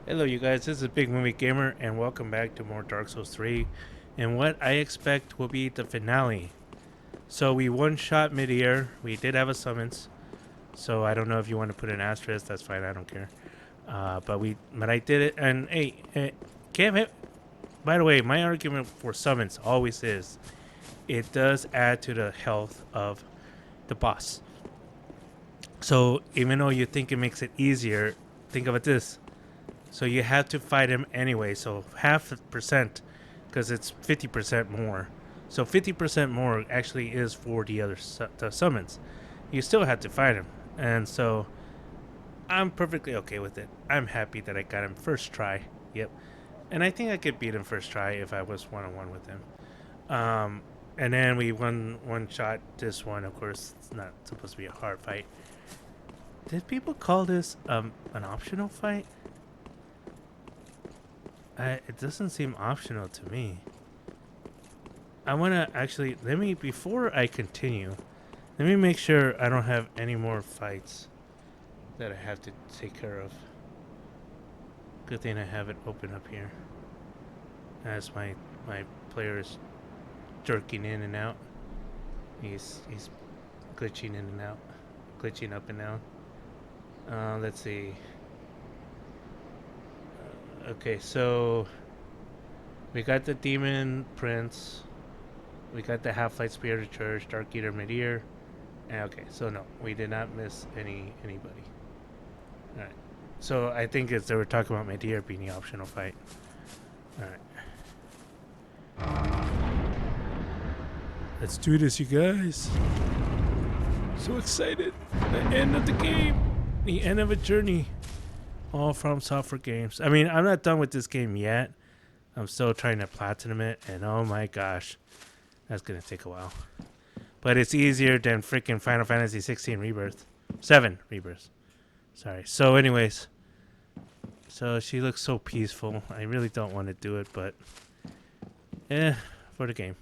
Hello, you guys. This is Big Movie Gamer, and welcome back to more Dark Souls 3 and what I expect will be the finale. So, we one shot mid-air. We did have a summons, so I don't know if you want to put an asterisk. That's fine. I don't care. But I did it. And hey, Cam, by the way, my argument for summons always is it does add to the health of the boss. So, even though you think it makes it easier, think of it this. So you have to fight him anyway. So half a percent, because it's 50% more. So 50% more actually is for the other the summons. You still have to fight him, and so I'm perfectly okay with it. I'm happy that I got him first try. Yep, and I think I could beat him first try if I was 1-on-1 with him. Um, and then we won one shot. This one, of course, it's not supposed to be a hard fight. Did people call this an optional fight? It doesn't seem optional to me. I want to actually, before I continue, let me make sure I don't have any more fights that I have to take care of. Good thing I have it open up here. As my player is jerking in and out. He's glitching in and out. Glitching up and down. Let's see. Okay, so we got the Demon Prince. We got the Half-Light Spirit of Church, Dark Eater Midir. Okay, so no, we did not miss anybody. All right. So I think they were talking about Midir being the optional fight. All right. Let's do this, you guys. So excited. The end of the game. The end of a journey. All from Software Games. I mean, I'm not done with this game yet. I'm still trying to platinum it, and oh my gosh, that's gonna take a while. But it's easier than freaking Final Fantasy 16 Rebirth. 7 Rebirth. Sorry. So anyways. So she looks so peaceful. I really don't want to do it, but for the game.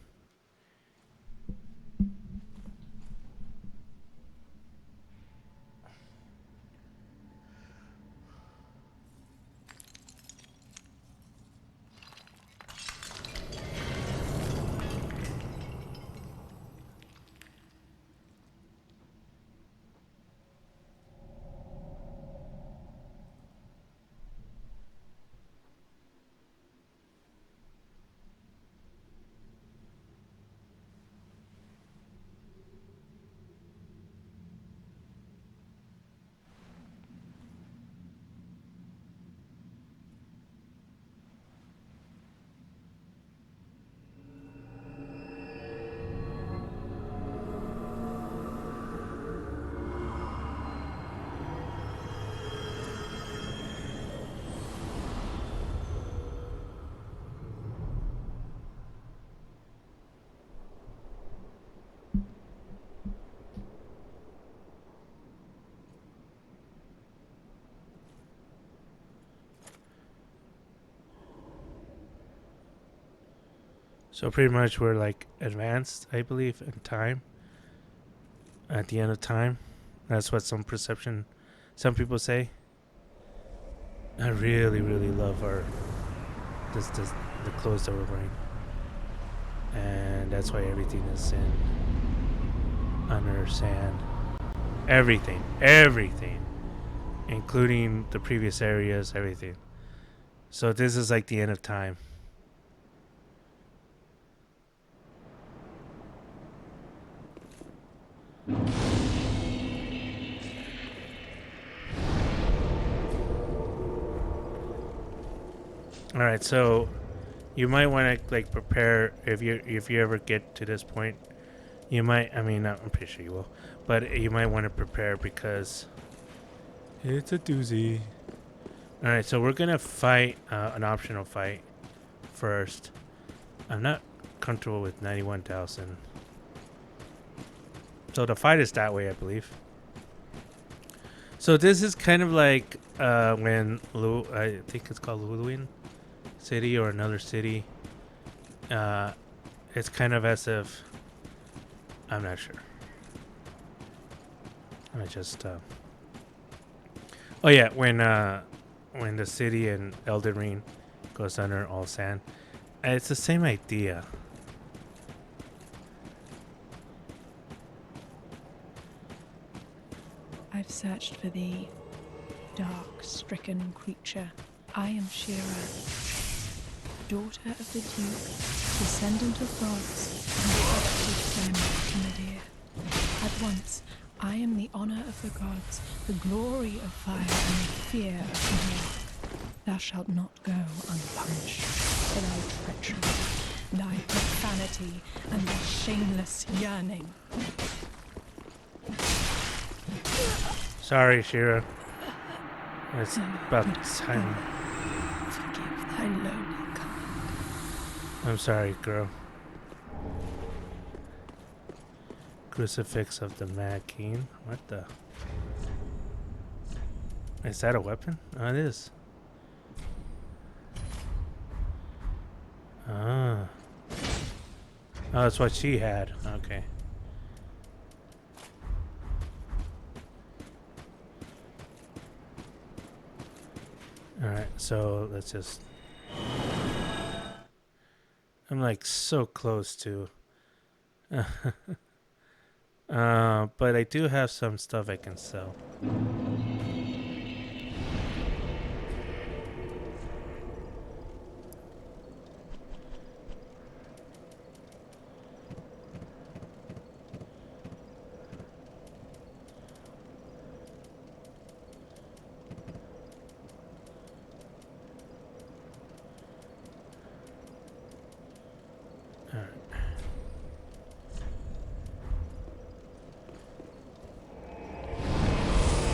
So pretty much we're like advanced, I believe, in time. At the end of time. That's what some people say. I really, really love this the clothes that we're wearing. And that's why everything is in under sand. Everything. Including the previous areas, everything. So this is like the end of time. All right, so you might want to like prepare if you ever get to this point. You might. I mean, I'm pretty sure you will, but you might want to prepare because it's a doozy. All right, so we're gonna fight an optional fight first. I'm not comfortable with 91,000. So the fight is that way, I believe. So this is kind of like when I think it's called Luwin City or another city. It's kind of as if I'm not sure. I just oh yeah, when when the city in Elden Ring goes under all sand. And it's the same idea. I've searched for thee, dark, stricken creature. I am Shira, daughter of the Duke, descendant of gods, and trusted friend to Medea. At once, I am the honor of the gods, the glory of fire, and the fear of the dark. Thou shalt not go unpunished for thy treachery, thy profanity, and thy shameless yearning. Sorry, Shira. It's about time. Forgive thy lowly kind. I'm sorry, girl. Crucifix of the Mad King. What the? Is that a weapon? Oh, it is. Ah. Oh, that's what she had. Okay. Alright, so let's just... I'm like so close to... but I do have some stuff I can sell.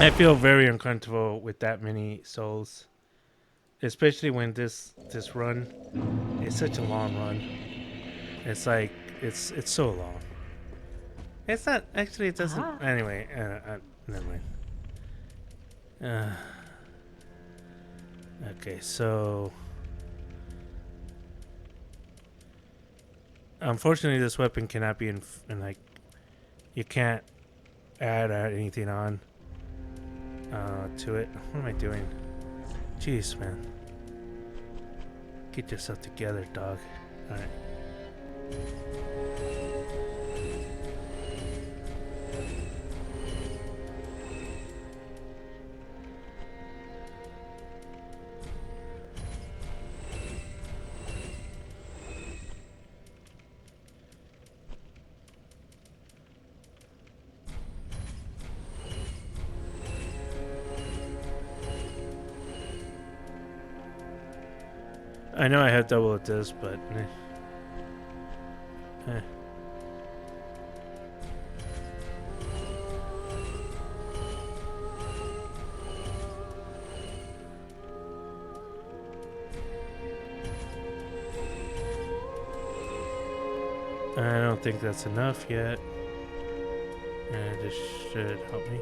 I feel very uncomfortable with that many souls, especially when this run is such a long run. It's like it's so long. It's not actually. It doesn't. Anyway, never mind. Okay, so unfortunately, this weapon cannot be in like you can't add anything on. To it. What am I doing? Jeez, man. Get yourself together, dog. Alright. I know I have double at this, but I don't think that's enough yet. And this should help me.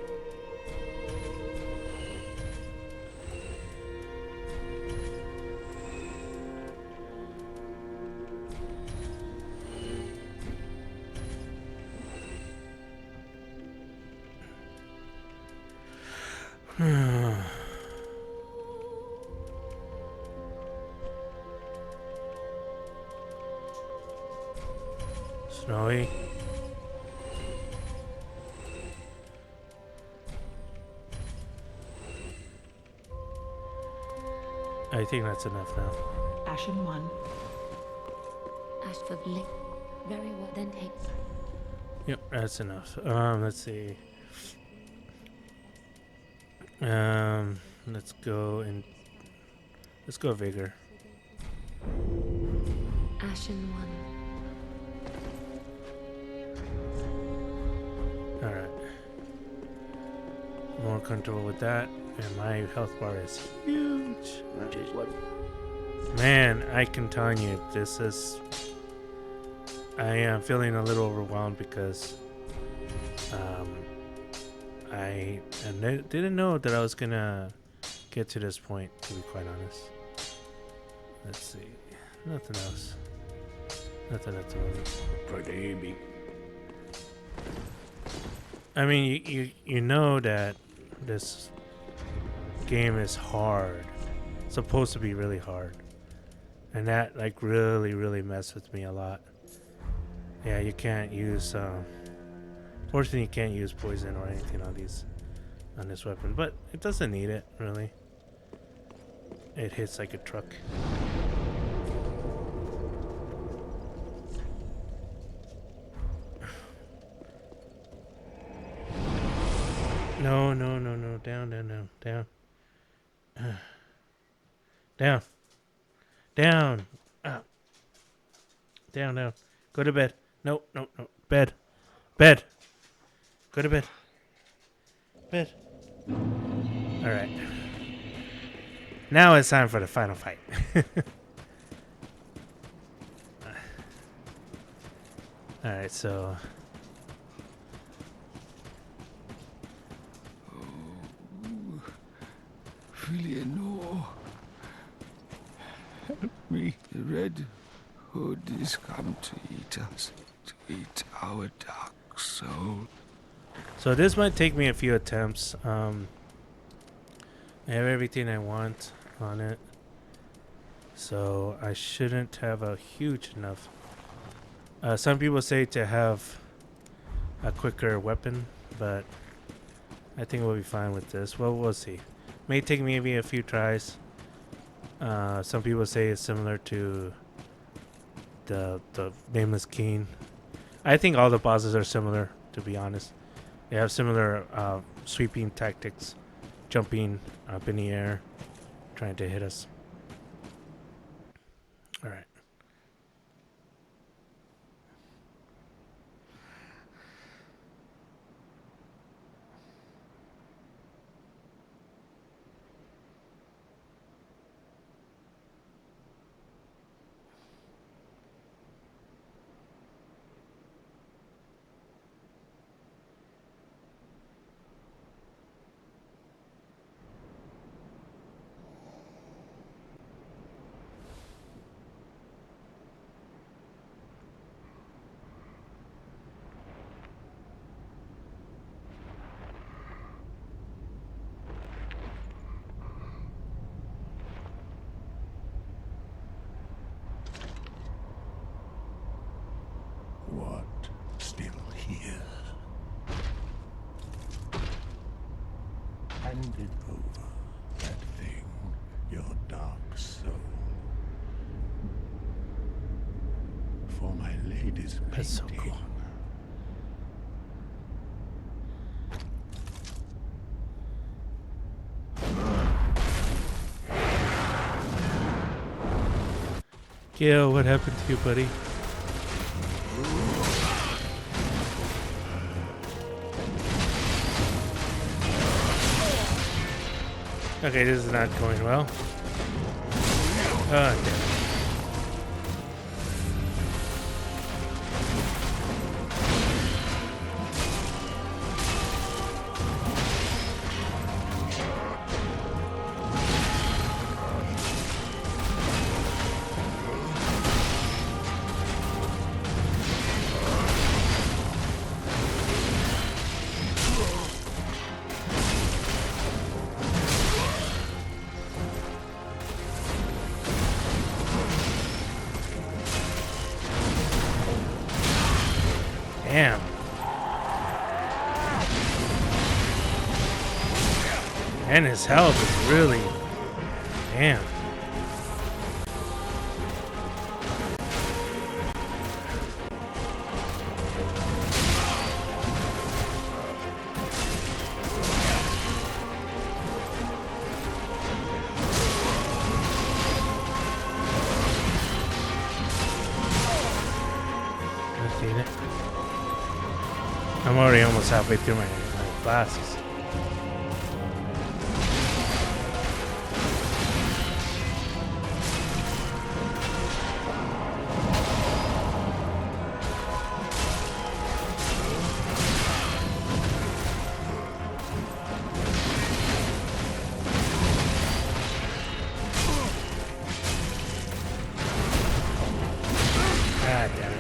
Snowy. I think that's enough now. Ashen 1. Ash for Blick. Very well, then take. Yep, that's enough. Let's see. Let's go vigor. Ashen 1. Alright. More comfortable with that. And my health bar is huge. Man, I can tell you, this is... I am feeling a little overwhelmed because I didn't know that I was gonna get to this point, to be quite honest. Let's see. Nothing else. Nothing at the moment. I mean, you know that this game is hard. supposed to be really hard. And that like really messed with me a lot. Yeah, you can't use fortunately you can't use poison or anything on this weapon, but it doesn't need it really. It hits like a truck. No, down. Down. Ah. Down. Go to bed. No. Bed. Go to bed. Alright. Now it's time for the final fight. Alright, so... Eleanor, help me. The Red Hood is come to eat us, to eat our dark soul. So this might take me a few attempts. I have everything I want on it. So I shouldn't have a huge enough. Some people say to have a quicker weapon, but I think we'll be fine with this. Well, we'll see. May take maybe a few tries. Some people say it's similar to the Nameless King. I think all the bosses are similar, to be honest. They have similar sweeping tactics, jumping up in the air, trying to hit us. All right. What? Still here? Hand it over, that thing, your dark soul. For my lady's painting. That's so cool. Gael, what happened to you, buddy? Okay, this is not going well. Oh, damn it. Damn. And his health is really... Damn. I've seen it. I'm already almost halfway through my classes. God damn it.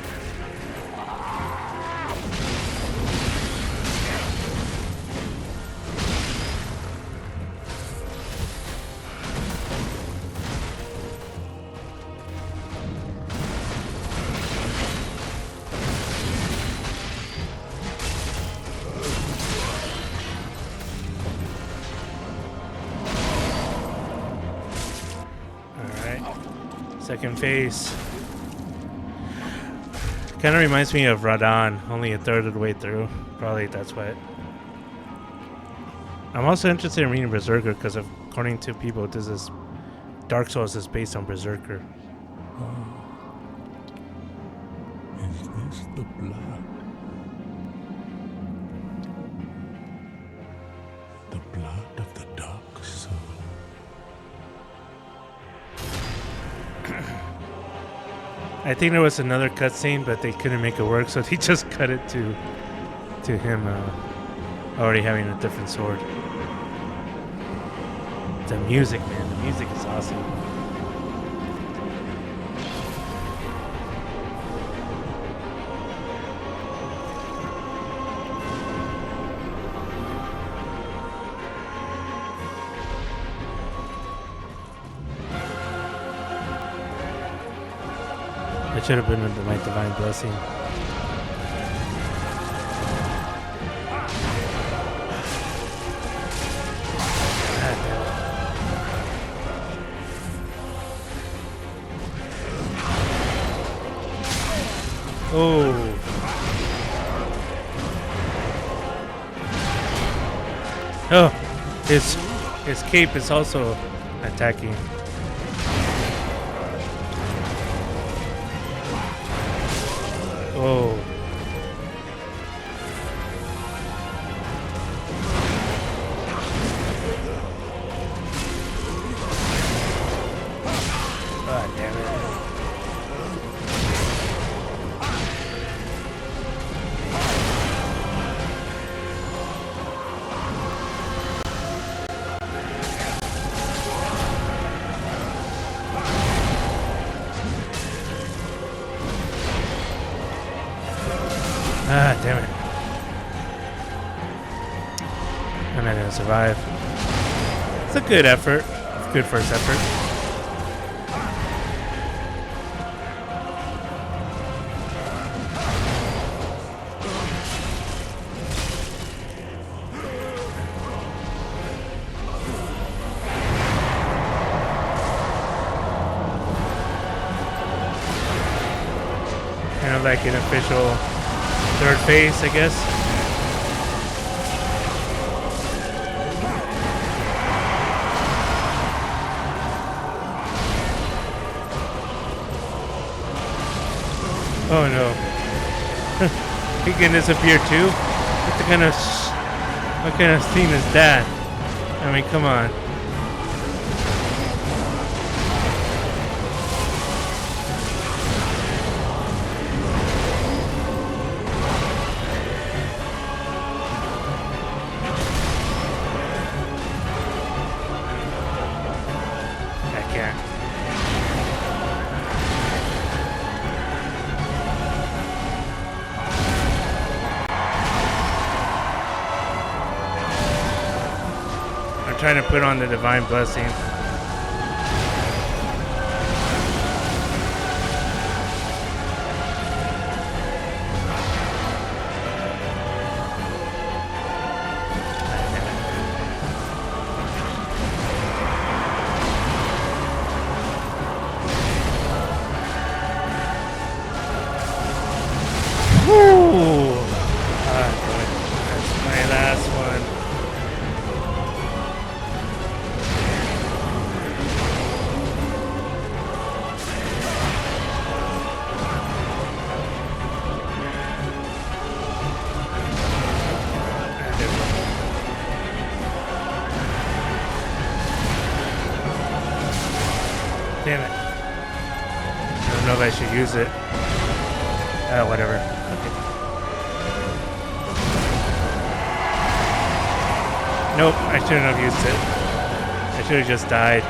Second phase. Kind of reminds me of Radon, only a third of the way through. Probably that's what. I'm also interested in reading Berserker because, according to people, this is Dark Souls is based on Berserker. Is this the blood? The blood of the dark soul. I think there was another cutscene, but they couldn't make it work, so they just cut it to him already having a different sword. The music, man, the music is awesome. That should have been my divine blessing. Oh. Oh, his cape is also attacking. Oh. God damn it. Ah, damn it. I'm not gonna survive. It's a good effort. Good first effort. Kind of like an official third phase, I guess. Oh no. He can disappear too? What kind of scene is that? I mean, come on. I can't. I'm trying to put on the divine blessing. Woo! Ah, good. That's my last one. Damn it. I don't know if I should use it. Whatever. Okay. Nope, I shouldn't have used it. I should have just died.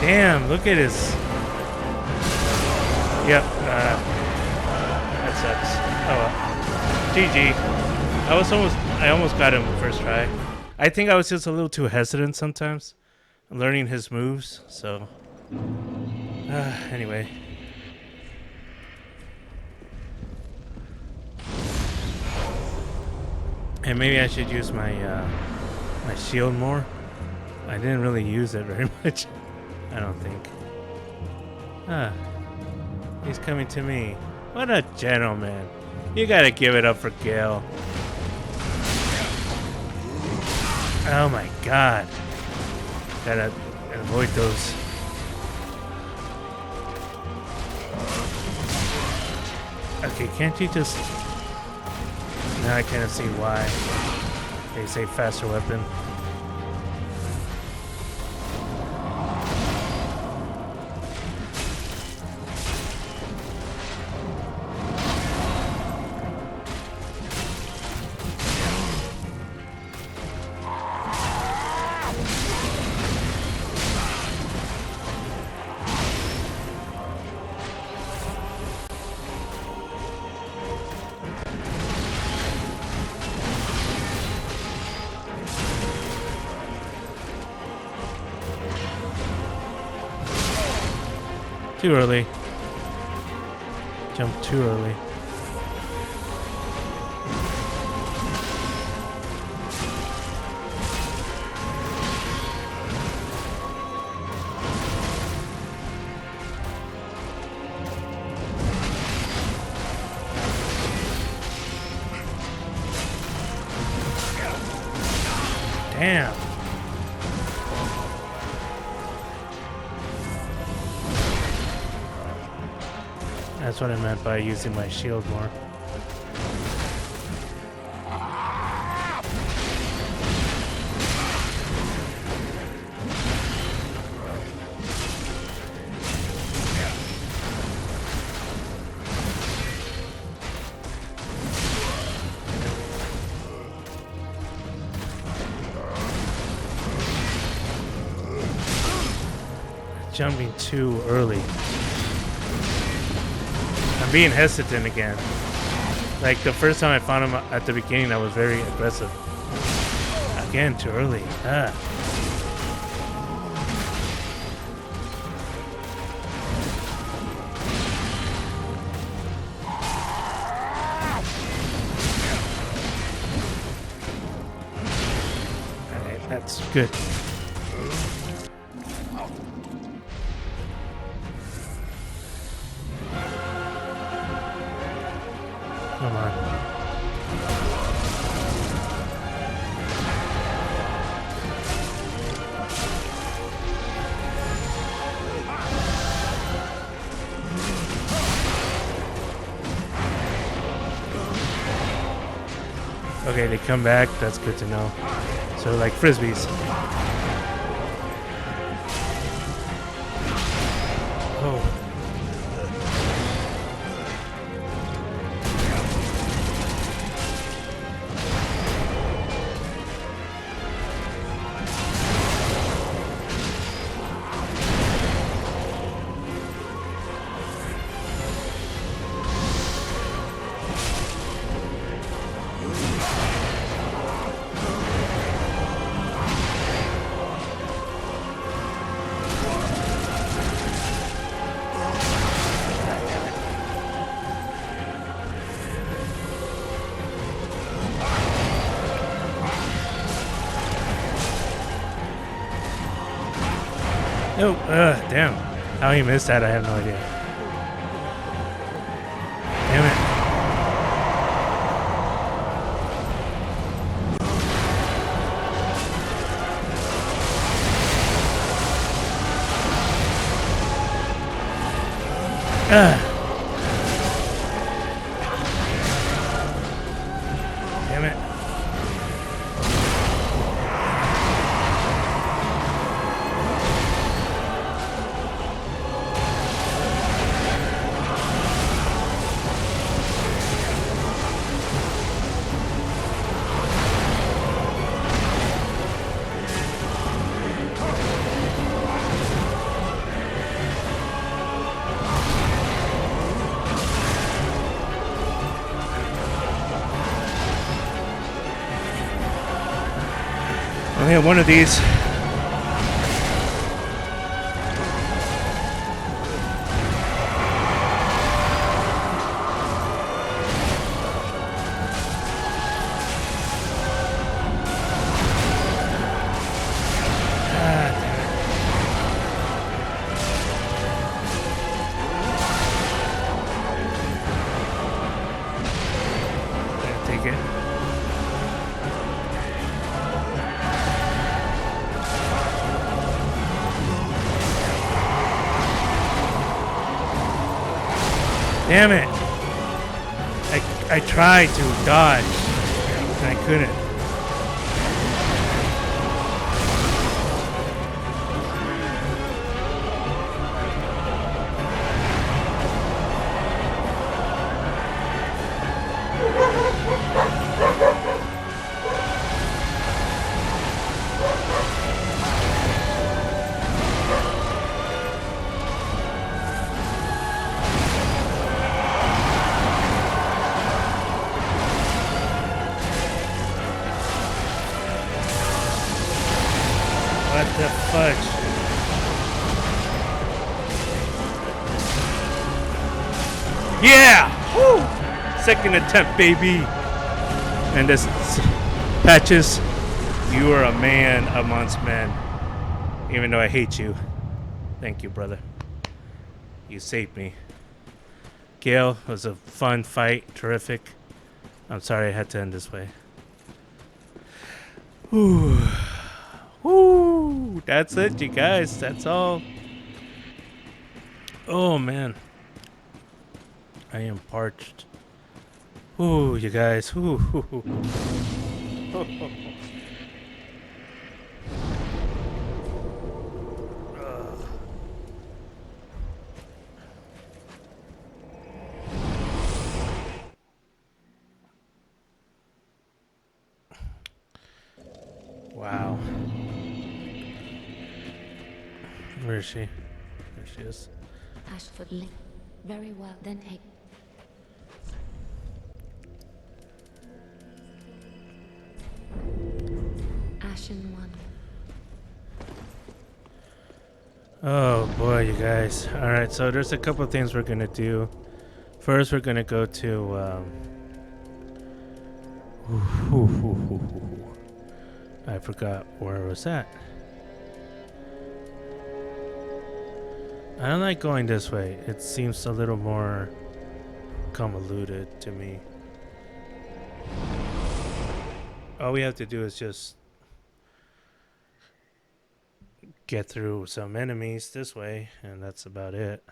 Damn, look at his... Yep, that sucks. Oh well. GG. I almost got him first try. I think I was just a little too hesitant sometimes, learning his moves, so... anyway. And maybe I should use my my shield more. I didn't really use it very much. I don't think. Ah, he's coming to me. What a gentleman. You gotta give it up for Gael. Oh my god. Gotta avoid those. Okay, can't you just... Now I kind of see why they say faster weapon. Too early. Jumped too early. Damn. That's what I meant by using my shield more. Jumping too early. I'm being hesitant again. Like the first time I found him at the beginning, I was very aggressive. Again, too early. Ah. Alright, that's good. Come on. Okay, they come back. That's good to know. So like frisbees. Oh. Oh, damn. How he missed that, I have no idea. Damn it. Damn it. I only have one of these. Damn it! I tried to dodge, and I couldn't. What the fudge? Yeah! Woo! Second attempt, baby. And this Patches, you are a man amongst men. Even though I hate you. Thank you, brother. You saved me. Gail, it was a fun fight. Terrific. I'm sorry I had to end this way. Whew. Woo! That's it, you guys. That's all. Oh, man. I am parched. Ooh, you guys. Ooh. Wow. Where is she? There she is. Ashford Link. Very well, then take. Ashen One. Oh boy, you guys. Alright, so there's a couple of things we're gonna do. First, we're gonna go to I forgot where it was at. I don't like going this way. It seems a little more convoluted to me. All we have to do is just get through some enemies this way, and that's about it.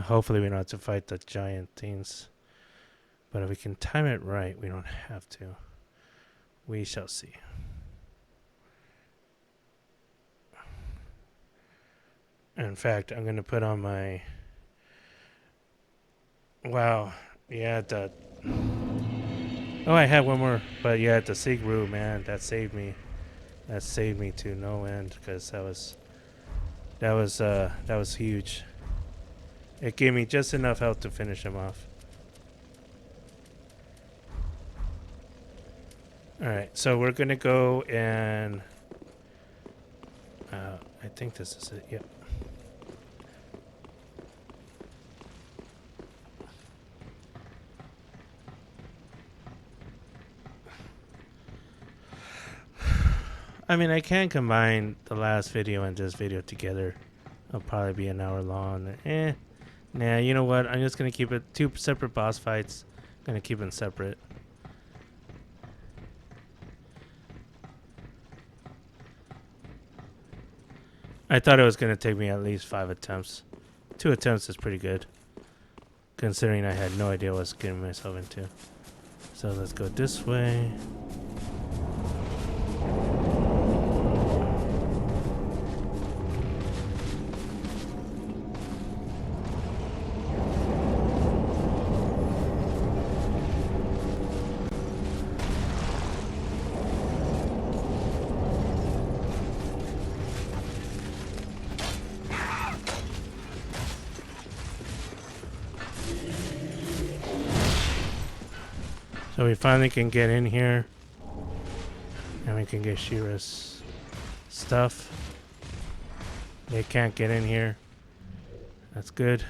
Hopefully we don't have to fight the giant things. But if we can time it right, we don't have to. We shall see. In fact, I'm going to put on my... Wow. Yeah, the... Oh, I had one more. But yeah, the Sigru, man, that saved me. That saved me to no end, because that was huge. It gave me just enough health to finish him off. Alright, so we're going to go and... I think this is it, yep. I mean, I can combine the last video and this video together. It'll probably be an hour long. Nah, you know what? I'm just going to keep it 2 separate boss fights. I'm going to keep them separate. I thought it was going to take me at least 5 attempts. 2 attempts is pretty good, considering I had no idea what I was getting myself into. So let's go this way. So we finally can get in here. And we can get Shira's stuff. They can't get in here. That's good.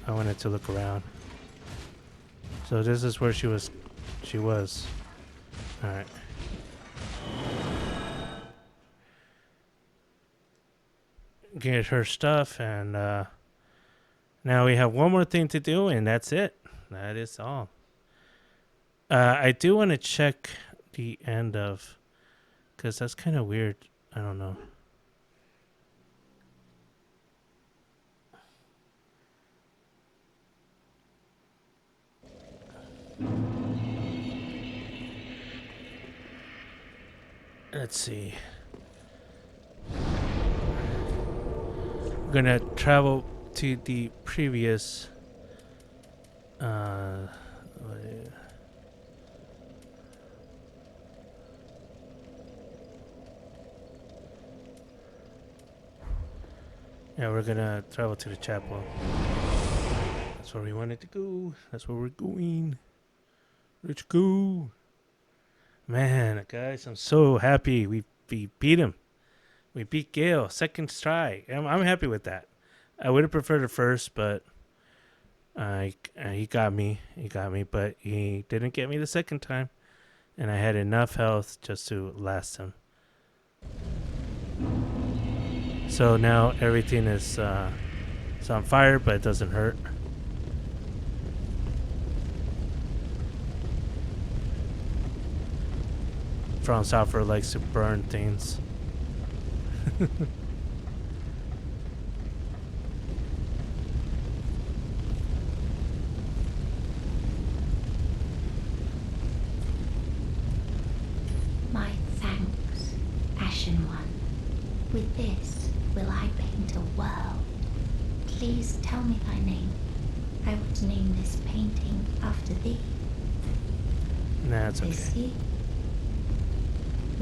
I wanted to look around. So this is where she was. Alright. Get her stuff, and now we have one more thing to do, and that's it. That is all. I do want to check the end of, because that's kind of weird. I don't know. Let's see. We're gonna travel to the previous. Uh, yeah, we're gonna travel to the chapel. That's where we wanted to go. That's where we're going. Let's go. Man, guys, I'm so happy we beat him. We beat Gael second try. I'm happy with that. I would have preferred it first, but he got me. He got me, but he didn't get me the second time, and I had enough health just to last him. So now everything is it's on fire, but it doesn't hurt. From Software likes to burn things. My thanks, Ashen One. With this will I paint a world. Please tell me thy name. I would name this painting after thee. Nah, it's I okay. see.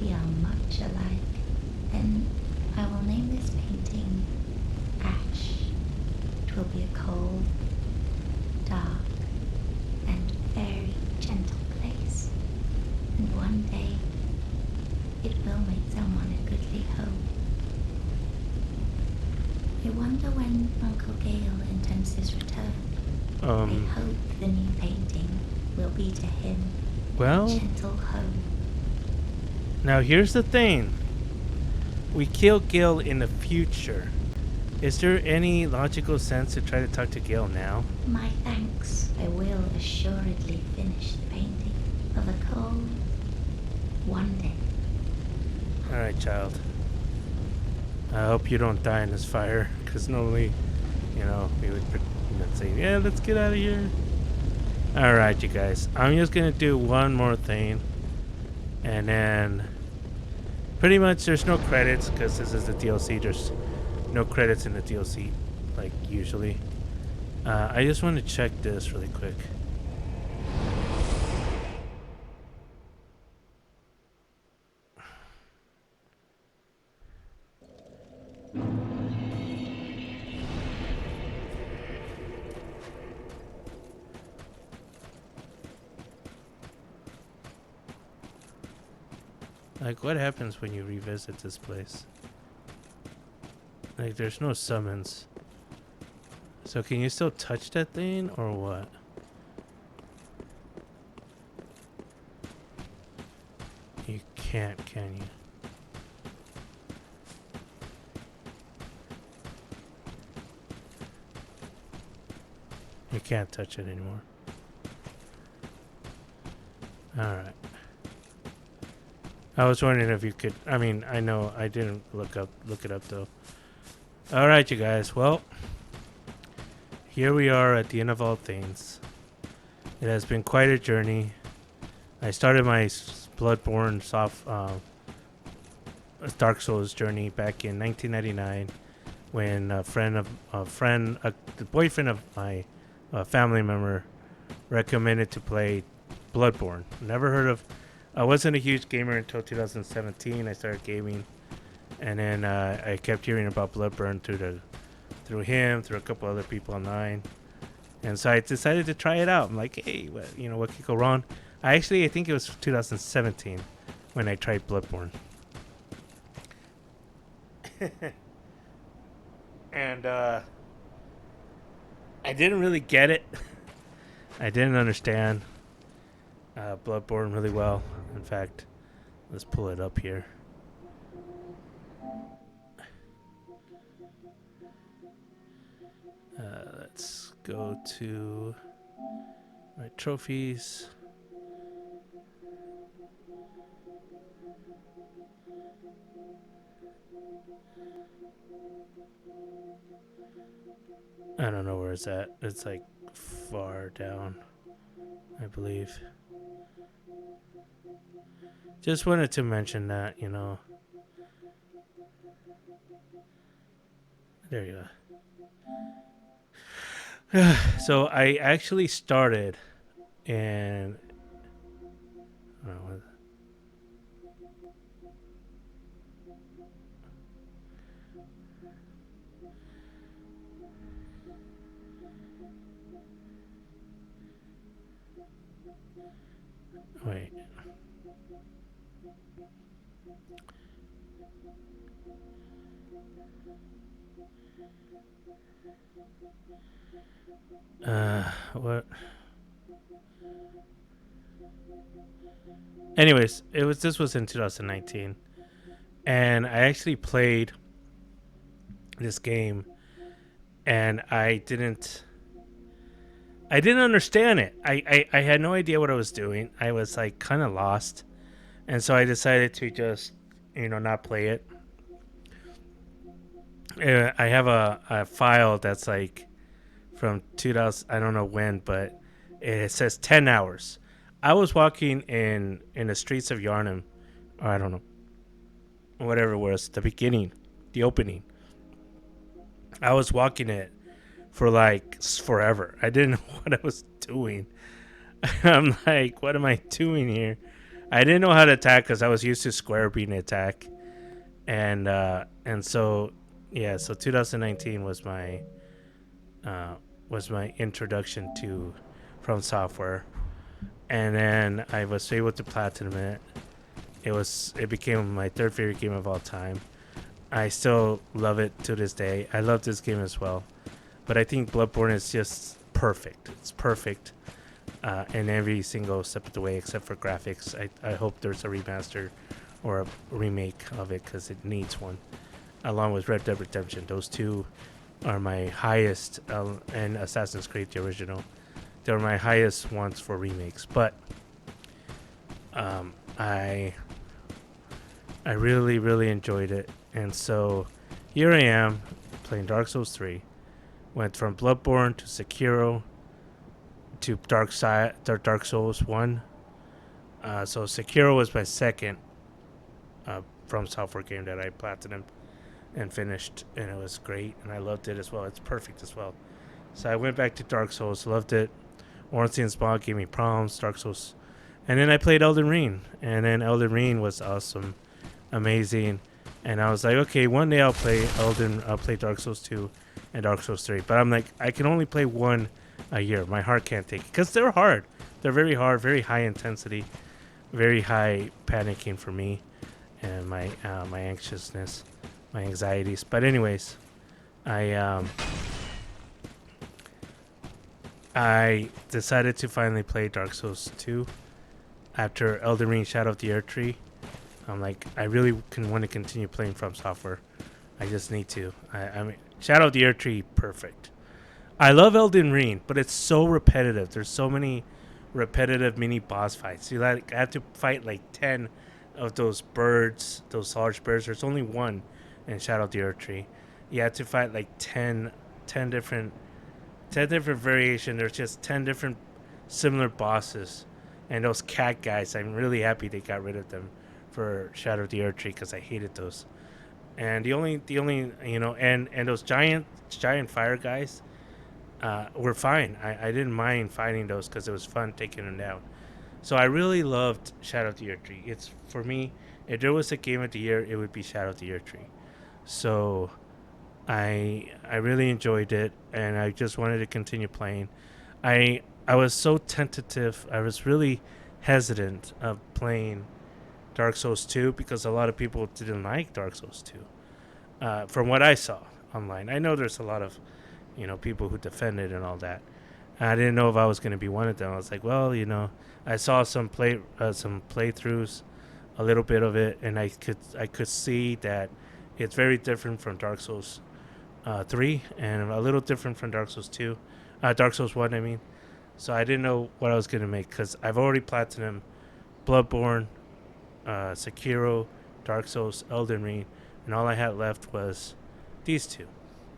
We are much alike. Then I will name this painting Ash. It will be a cold, dark, and very gentle place. And one day, it will make someone a goodly home. I wonder when Uncle Gael intends his return. I hope the new painting will be to him Well, a gentle home. now here's the thing. We kill Gael in the future. Is there any logical sense to try to talk to Gael now? My thanks. I will assuredly finish the painting of a cold one day. Alright, child. I hope you don't die in this fire, because normally, we would say, yeah, let's get out of here. Alright, you guys. I'm just going to do one more thing. And then, pretty much there's no credits, because this is the DLC. There's no credits in the DLC, like usually. I just want to check this really quick. Like, what happens when you revisit this place? Like, there's no summons. So can you still touch that thing, or what? You can't, can you? You can't touch it anymore. Alright. I was wondering if you could... I mean, I know I didn't look it up, though. Alright, you guys. Well, here we are at the end of all things. It has been quite a journey. I started my Bloodborne Dark Souls journey back in 1999 when the boyfriend of my family member recommended to play Bloodborne. Never heard of... I wasn't a huge gamer until 2017. I started gaming, and then I kept hearing about Bloodborne through him, through a couple other people online, and so I decided to try it out. I'm like, hey, what could go wrong? I think it was 2017 when I tried Bloodborne, and I didn't really get it. I didn't understand Bloodborne really well. In fact, let's pull it up here. Let's go to my trophies. I don't know where it's at. It's like far down, I believe. Just wanted to mention that, you know. There you go. So I actually started and oh, wait. What? Anyways, it was this was in 2019, and I actually played this game, and I didn't understand it. I had no idea what I was doing. I was like kind of lost, and so I decided to just not play it. I have a file that's like from 2000. I don't know when, but it says 10 hours. I was walking in the streets of Yarnum, or I don't know, whatever it was, the beginning, the opening. I was walking it for like forever. I didn't know what I was doing. I'm like, what am I doing here? I didn't know how to attack because I was used to square being attack, and so yeah, so 2019 was my introduction to From Software, and then I was able to platinum it. It became my third favorite game of all time. I still love it to this day. I love this game as well, but I think Bloodborne is just perfect. It's perfect in every single step of the way except for graphics. I hope there's a remaster or a remake of it because it needs one, along with Red Dead Redemption. Those two are my highest, and Assassin's Creed, the original. They're my highest ones for remakes. But I really, really enjoyed it. And so here I am playing Dark Souls 3. Went from Bloodborne to Sekiro to Dark Souls 1. So Sekiro was my second From Software game that I platinumed and finished, and it was great, and I loved it as well. It's perfect as well. So I went back to Dark Souls, loved it. Ornstein Spawn gave me problems, Dark Souls. And then I played Elden Ring, and then Elden Ring was awesome, amazing. And I was like, okay, one day I'll play Dark Souls 2 and Dark Souls 3. But I'm like, I can only play one a year. My heart can't take it because they're hard. They're very hard, very high intensity, very high panicking for me, and my anxiousness, my anxieties. But anyways, I decided to finally play Dark Souls 2 after Elden Ring Shadow of the Erdtree. I'm like, I really want to continue playing From Software. I just need to. I mean, Shadow of the Erdtree, perfect. I love Elden Ring, but it's so repetitive. There's so many repetitive mini boss fights. I have to fight like 10 of those birds, those large birds. There's only one in Shadow of the Erdtree. You have to fight like 10 different 10 different variations. There's just 10 different similar bosses. And those cat guys, I'm really happy they got rid of them for Shadow of the Erdtree because I hated those. And the only and those giant fire guys were fine. I didn't mind fighting those because it was fun taking them down. So I really loved Shadow of the Erdtree. It's for me, if there was a game of the year, it would be Shadow of the Erdtree. So I really enjoyed it, and I just wanted to continue playing. I was so tentative. I was really hesitant of playing Dark Souls 2 because a lot of people didn't like Dark Souls 2. From what I saw online, I know there's a lot of people who defend it and all that. I didn't know if I was going to be one of them. I was like, well, I saw some playthroughs, a little bit of it, and I could see that it's very different from Dark Souls 3 and a little different from Dark Souls 2, Dark Souls 1. I mean, so I didn't know what I was going to make because I've already platinum Bloodborne, Sekiro, Dark Souls, Elden Ring, and all I had left was these two,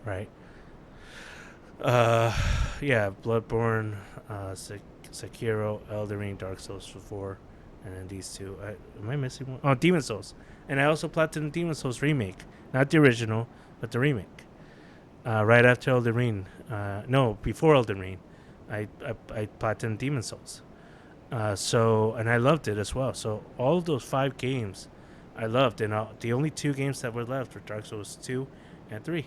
right? Yeah, Bloodborne, Sekiro, Elden Ring, Dark Souls 4, and then these two. Am I missing one? Oh, Demon Souls, and I also platinumed Demon Souls remake, not the original, but the remake. Right after Elden Ring, no, before Elden Ring, I platinumed Demon Souls. And I loved it as well. So all of those 5 games, I loved, and the only 2 games that were left were Dark Souls 2 and 3.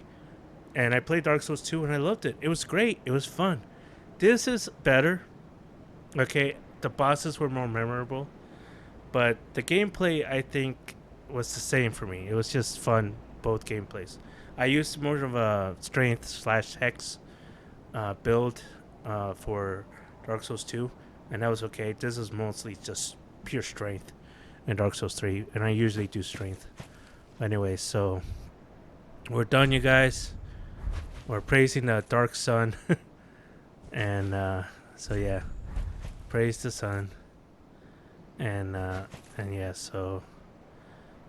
And I played Dark Souls 2 and I loved it. It was great. It was fun. This is better. Okay, the bosses were more memorable, but the gameplay I think was the same for me. It was just fun, both gameplays. I used more of a strength/hex build for Dark Souls 2, and that was okay. This is mostly just pure strength in Dark Souls 3, and I usually do strength. Anyway, so we're done, you guys. We're praising the dark sun, and so yeah, praise the sun, and yeah. So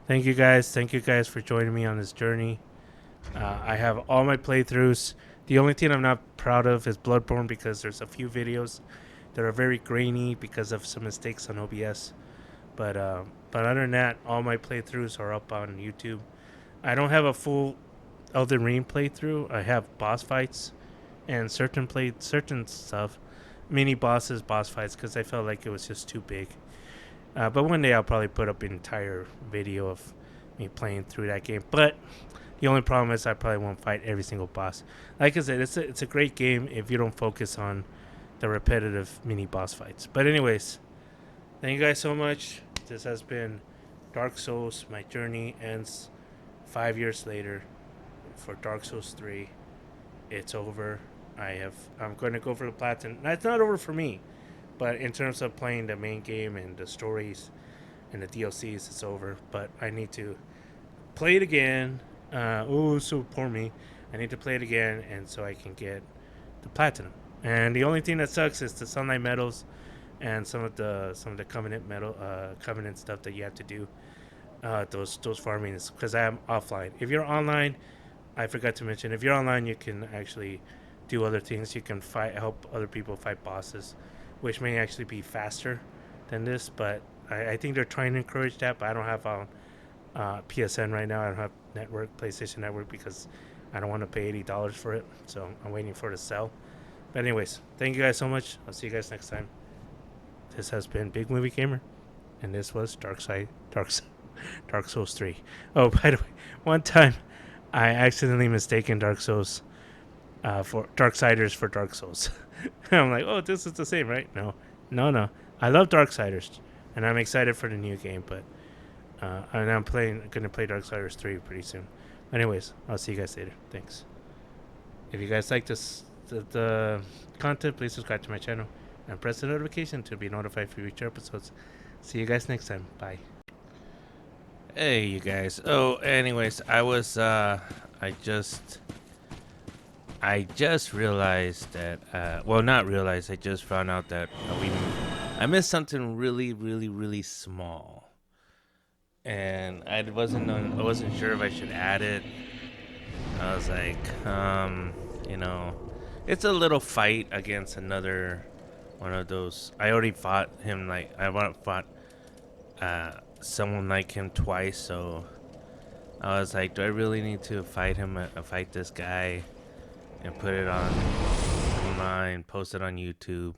thank you guys for joining me on this journey. I have all my playthroughs. The only thing I'm not proud of is Bloodborne, because there's a few videos that are very grainy because of some mistakes on OBS. But other than that, all my playthroughs are up on YouTube. I don't have a full Elden Ring playthrough. I have boss fights and certain stuff, mini bosses, boss fights, because I felt like it was just too big. But one day I'll probably put up an entire video of me playing through that game. But the only problem is I probably won't fight every single boss. Like I said, it's a great game if you don't focus on the repetitive mini boss fights. But anyways, thank you guys so much. This has been Dark Souls. My journey ends 5 years later for Dark Souls 3. It's over. I'm going to go for the platinum. It's not over for me, but in terms of playing the main game and the stories and the DLCs, it's over. But I need to play it again. So poor me. I need to play it again, and so I can get the platinum. And the only thing that sucks is the sunlight medals and some of the covenant stuff that you have to do. Those farmings, because I am offline. If you're online, I forgot to mention, if you're online, you can actually do other things. You can help other people fight bosses, which may actually be faster than this. But I think they're trying to encourage that. But I don't have PSN right now. I don't have PlayStation Network, because I don't want to pay $80 for it. So I'm waiting for it to sell. But anyways, thank you guys so much. I'll see you guys next time. This has been Big Movie Gamer, and this was Dark Souls 3. Oh, by the way, one time I accidentally mistaken Dark Souls for Darksiders for Dark Souls. I'm like, oh, this is the same, right? No. I love Darksiders, and I'm excited for the new game, but and I'm gonna play Darksiders 3 pretty soon. Anyways, I'll see you guys later. Thanks. If you guys like the content, please subscribe to my channel and press the notification to be notified for future episodes. See you guys next time. Bye. Hey, you guys. Oh, anyways, I just realized that, not realized, I just found out that I missed something really, really, really small. And I wasn't sure if I should add it. I was like, it's a little fight against another one of those. I already fought him, fought someone like him twice, so I was like, do I really need to fight this guy and put it online, post it on YouTube?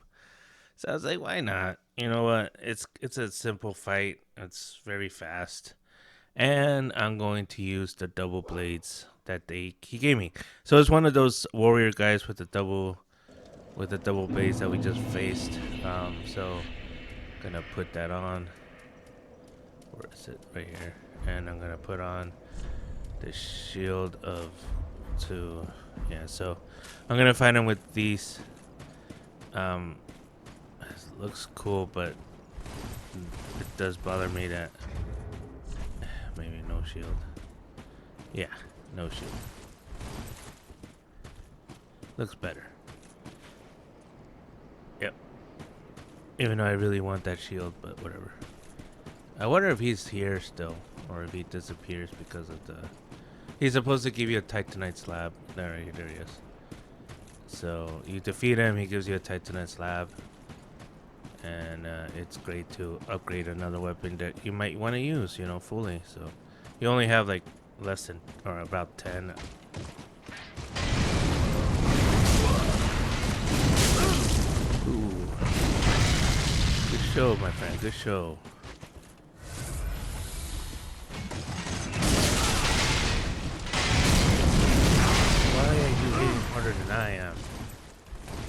So I was like, why not? You know what? It's a simple fight. It's very fast, and I'm going to use the double blades that he gave me. So it's one of those warrior guys with the double blades that we just faced. So I'm gonna put that on. Where is it? Right here. And I'm gonna put on the shield of 2. Yeah, so I'm gonna fight him with these. It looks cool, but it does bother me that maybe no shield. Yeah, no shield. Looks better. Yep. Even though I really want that shield, but whatever. I wonder if he's here still, or if he disappears because of the... He's supposed to give you a Titanite slab. There he is. So you defeat him, he gives you a Titanite slab. and it's great to upgrade another weapon that you might want to use, you know, fully. So you only have like less than or about 10. Ooh. Good show, my friend. Good show. Why are you hitting harder than I am?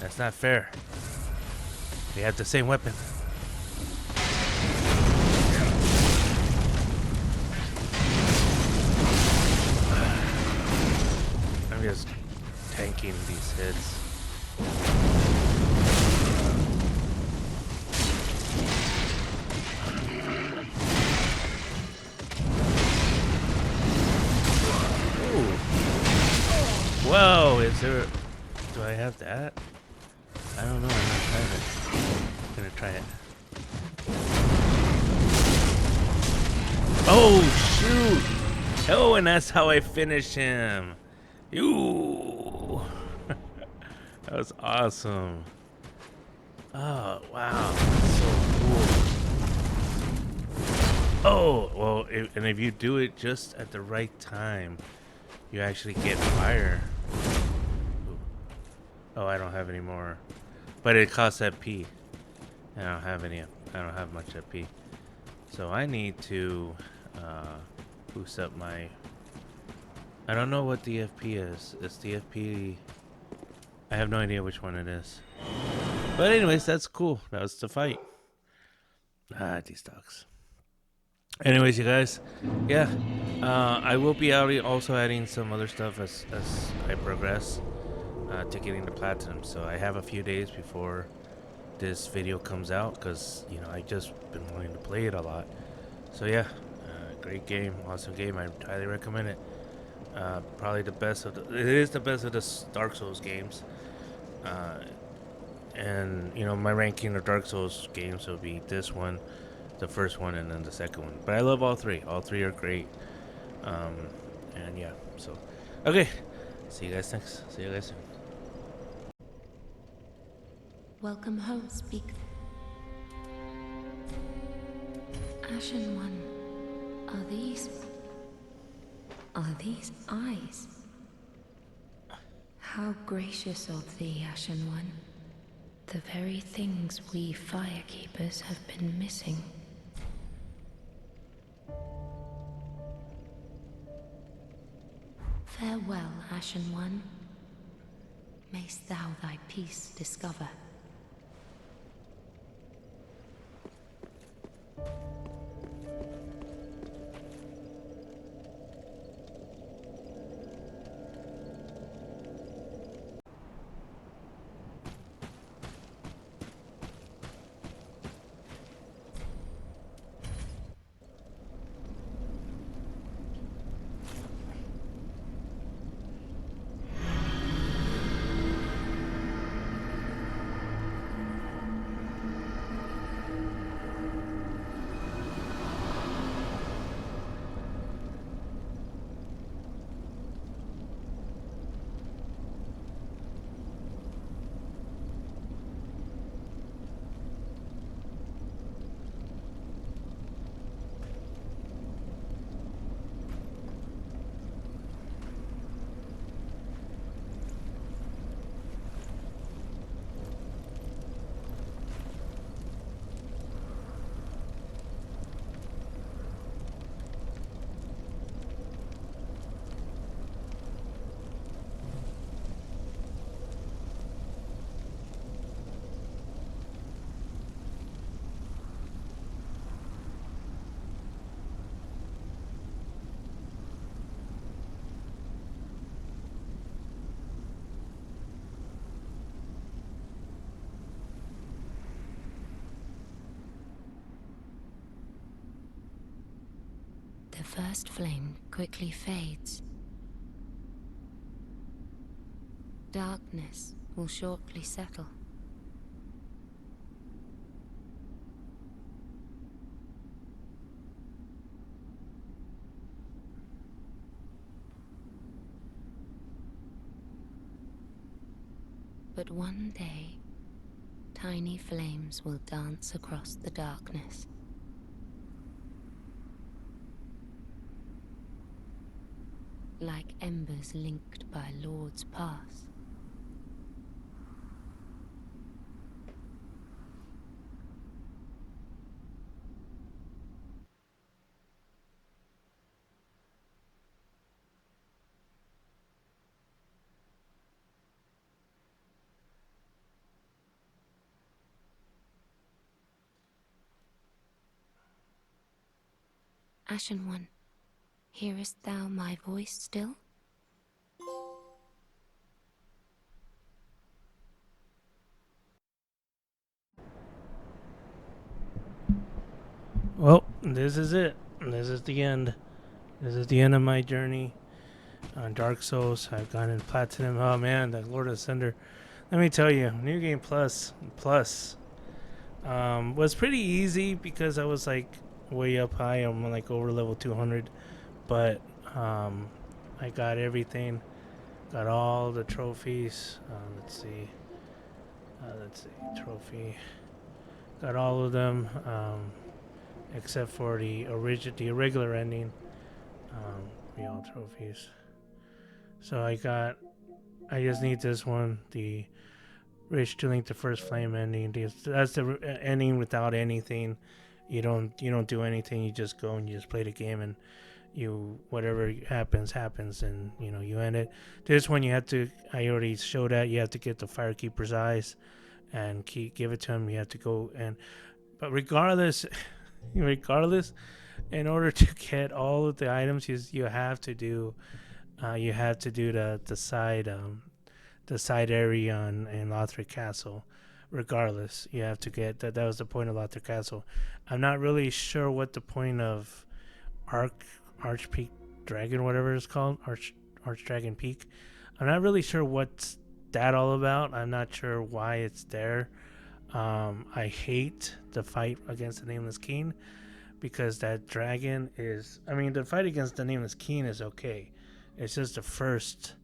That's not fair. We have the same weapon. I'm just tanking these hits. Ooh. Whoa, is there... Do I have that? I don't know, I'm not trying it. I'm gonna try it. Oh, shoot! Oh, and that's how I finish him. Ooh. That was awesome. Oh, wow. That's so cool. Oh, well, and if you do it just at the right time, you actually get fire. Ooh. Oh, I don't have any more. But it costs FP. I don't have any. I don't have much FP. So I need to boost up my... I don't know what the FP is. It's the FP... I have no idea which one it is. But anyways, that's cool. That was the fight. Ah, these dogs. Anyways, you guys, yeah, I will be also adding some other stuff as I progress to getting the platinum. So I have a few days before this video comes out because, you know, I just been wanting to play it a lot. So yeah, great game, awesome game. I highly recommend it. Probably the best of it is the best of the Dark Souls games. And you know, my ranking of Dark Souls games will be this one, the first one, and then the second one. But I love all three. All three are great. Um, and yeah, so okay. See you guys next. See you guys soon. Welcome home, speak. Ashen One, are these eyes? How gracious of thee, Ashen One. The very things we firekeepers have been missing. Farewell, Ashen One. Mayst thou thy peace discover. The first flame quickly fades. Darkness will shortly settle. But one day, tiny flames will dance across the darkness. Like embers linked by Lord's Pass. Ashen One, hearest thou my voice still? Well, this is it. This is the end. This is the end of my journey on Dark Souls. I've gone in Platinum. Oh man, the Lord of Cinder. Let me tell you, New Game Plus was pretty easy because I was like way up high. I'm like over level 200, but I got everything. Got all the trophies. Let's see. Trophy. Got all of them. Except for the irregular ending. Real trophies. So I just need this one, the Rich to Link the First Flame ending. That's the ending without anything. You don't do anything. You just go and you just play the game, and you whatever happens, and you end it. This one you have to. I already showed that you have to get the Firekeeper's eyes, and give it to him. You have to go but regardless. Regardless, in order to get all of the items, you have to do the side area in Lothric Castle. Regardless, you have to get that. That was the point of Lothric Castle. I'm not really sure what the point of Archpeak Dragon, whatever it's called, Archdragon Peak. I'm not really sure what's that all about. I'm not sure why it's there. I hate the fight against the Nameless King because that dragon is. I mean, the fight against the Nameless King is okay. It's just the first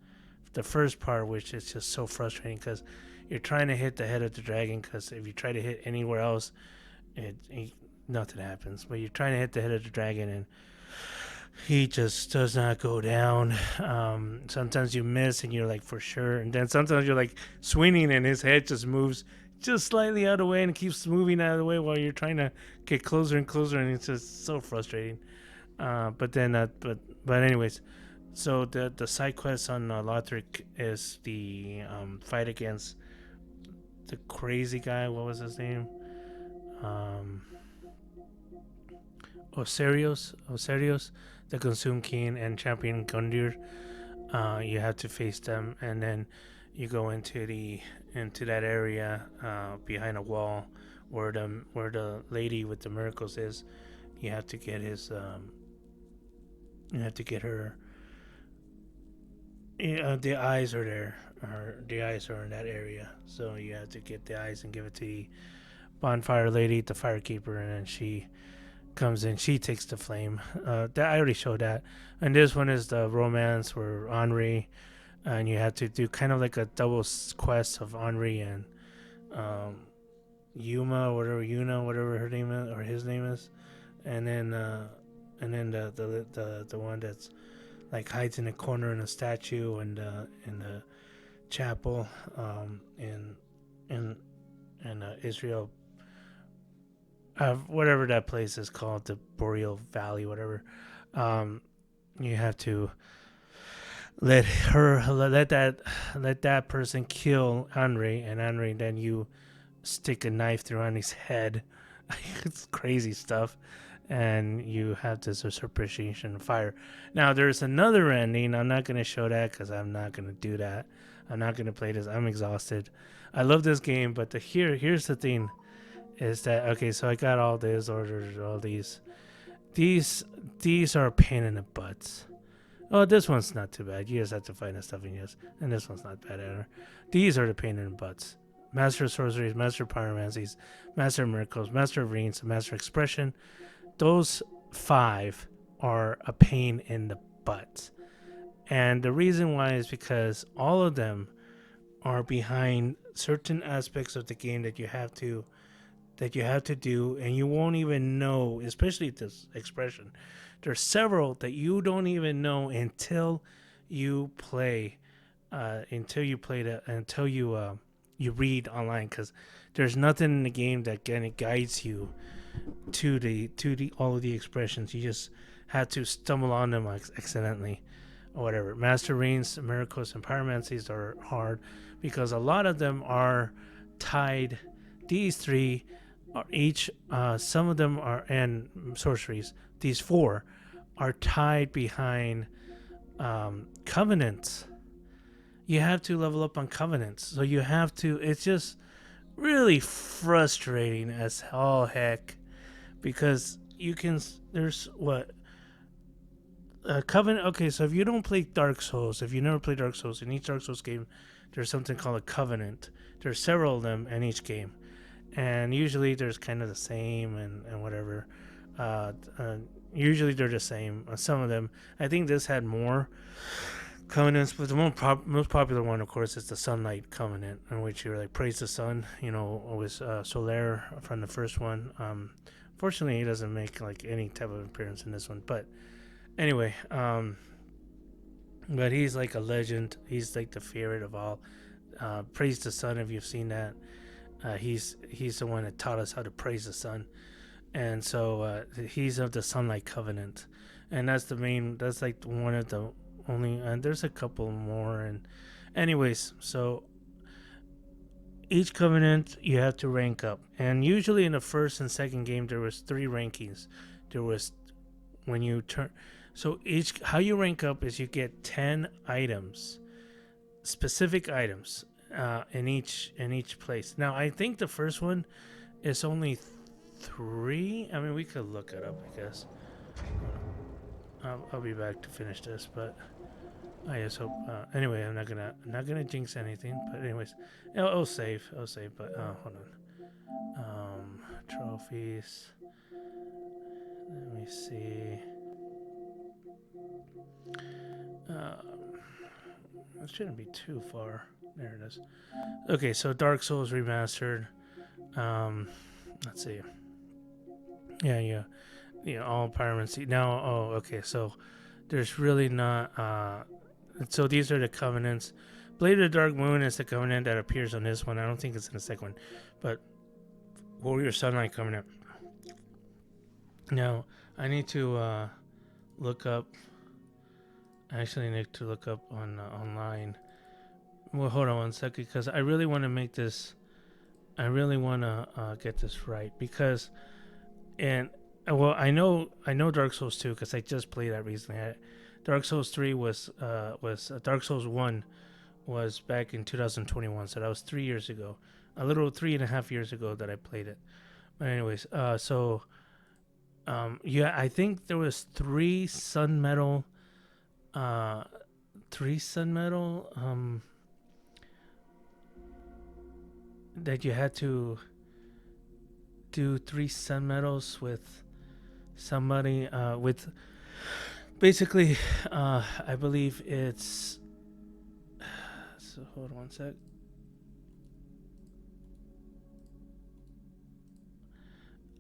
part, which is just so frustrating because you're trying to hit the head of the dragon. Because if you try to hit anywhere else, nothing happens. But you're trying to hit the head of the dragon, and he just does not go down. Sometimes you miss, and you're like for sure, and then sometimes you're like swinging, and his head just moves just slightly out of the way and keeps moving out of the way while you're trying to get closer and closer, and it's just so frustrating. But anyways, so the side quest on Lothric is the fight against the crazy guy. What was his name? Osirios, the Consume King, and Champion Gundyr. You have to face them, and then you go into that area behind a wall where the lady with the miracles is. You have to get his. You have to get her. The eyes are there. The eyes are in that area, so you have to get the eyes and give it to the bonfire lady, the firekeeper, and then she comes in. She takes the flame. That I already showed that. And this one is the romance where Henri, and you have to do kind of like a double quest of Henri and Yuna, whatever her name is or his name is, and then the one that's like hides in a corner in a statue and in the chapel in Israel, whatever that place is called, the Boreal Valley, whatever. You have to let that person kill Henri, and Henri, then you stick a knife through Henri's head. It's crazy stuff. And you have this appreciation fire. Now there's another ending. I'm not gonna show that because I'm not gonna do that. I'm not gonna play this. I'm exhausted. I love this game, but here's the thing, is that okay? So I got all these orders, all these are a pain in the butts. Oh, this one's not too bad. You just have to find the stuff and this one's not bad either. These are the pain in the butts. Master of Sorceries, Master of Pyromancies, Master of Miracles, Master of Rings, Master of Expression. Those 5 are a pain in the butt. And the reason why is because all of them are behind certain aspects of the game that you have to do, and you won't even know, especially this expression. There's several that you don't even know you play until you read online, because there's nothing in the game that kind of guides you to the all of the expressions. You just have to stumble on them accidentally or whatever. Master Reigns, Miracles, and Pyromancies are hard because a lot of them are tied. These three are each, some of them are, and sorceries, these four are tied behind covenants. You have to level up on covenants. So you have to, it's just really frustrating as all heck because there's what? Covenant. Okay, so if you don't play Dark Souls, if you never play Dark Souls, in each Dark Souls game, there's something called a covenant. There's several of them in each game, and usually there's kind of the same and whatever. Uh, uh, Usually they're the same. Some of them, I think this had more covenants, but the most popular one, of course, is the Sunlight Covenant, in which you like praise the sun. It was Solaire from the first one. Fortunately, he doesn't make like any type of appearance in this one, but anyway, but he's like a legend. He's like the favorite of all. Praise the sun. If you've seen that, he's the one that taught us how to praise the sun, and so he's of the Sunlight Covenant, and that's the main. That's like one of the only. And there's a couple more. And anyways, so each covenant you have to rank up, and usually in the first and second game there was three rankings. There was when you turn. So each how you rank up is you get 10 items, specific items, in each place. Now I think the first one is only three. I mean, we could look it up, I guess. I'll be back to finish this, but I just hope. Anyway, I'm not gonna jinx anything. But anyways, I'll save. But hold on. Trophies. Let me see. It shouldn't be too far. There it is. Okay, so Dark Souls Remastered. Let's see. Yeah. All pyromancy. Now, okay. So there's really not. So these are the covenants. Blade of the Dark Moon is the covenant that appears on this one. I don't think it's in the second one, but Warrior Sunlight Covenant. Now I need to look up. I actually need to look up on online. Well, hold on one second, because I really want to make this. I really want to get this right, because, and well, I know Dark Souls 2 because I just played that recently. Dark Souls 3 was Dark Souls 1 was back in 2021, so that was 3 years ago, a little 3.5 years ago that I played it. But anyways, yeah, I think there was three Sun Metal that you had to do three Sun Metals with somebody with basically I believe it's so hold on one sec.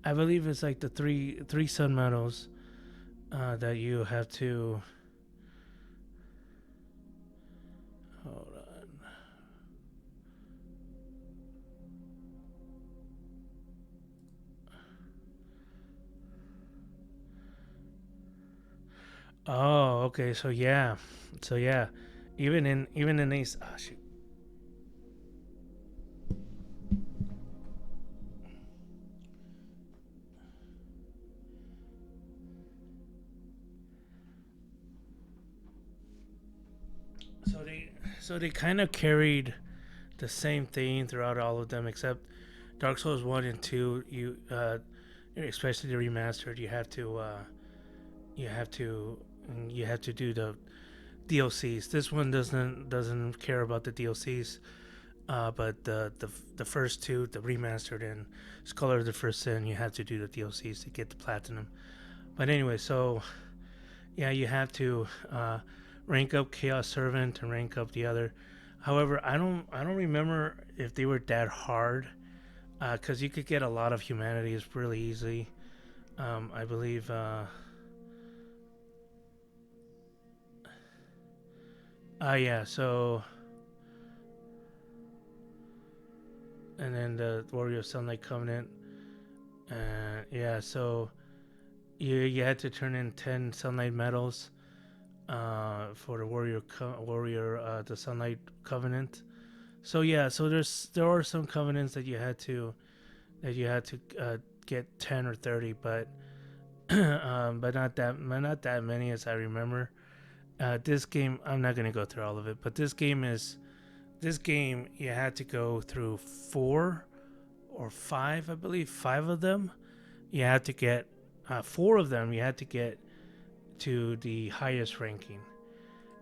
I believe it's like the three Sun Metals that you have to hold on. Oh, okay. So yeah, even in these. Oh, shoot. So they kind of carried the same theme throughout all of them, except Dark Souls 1 and 2. Especially the remastered, you have to you have to do the DLCs. This one doesn't care about the DLCs, but the first two, the remastered and Scholar of the First Sin, you have to do the DLCs to get the platinum. But anyway, so yeah, you have to rank up Chaos Servant and rank up the other. However, I don't remember if they were that hard, because you could get a lot of humanities really easily. I believe. Yeah. So, and then the Warrior Sunlight Covenant. Yeah. So you had to turn in 10 Sunlight medals. For the warrior the Sunlight Covenant. So yeah. So there are some covenants that you had to get 10 or 30, but not that many as I remember. This game, I'm not gonna go through all of it, but this game you had to go through 4 or 5, I believe, 5 of them. You had to get 4 of them. You had to get to the highest ranking,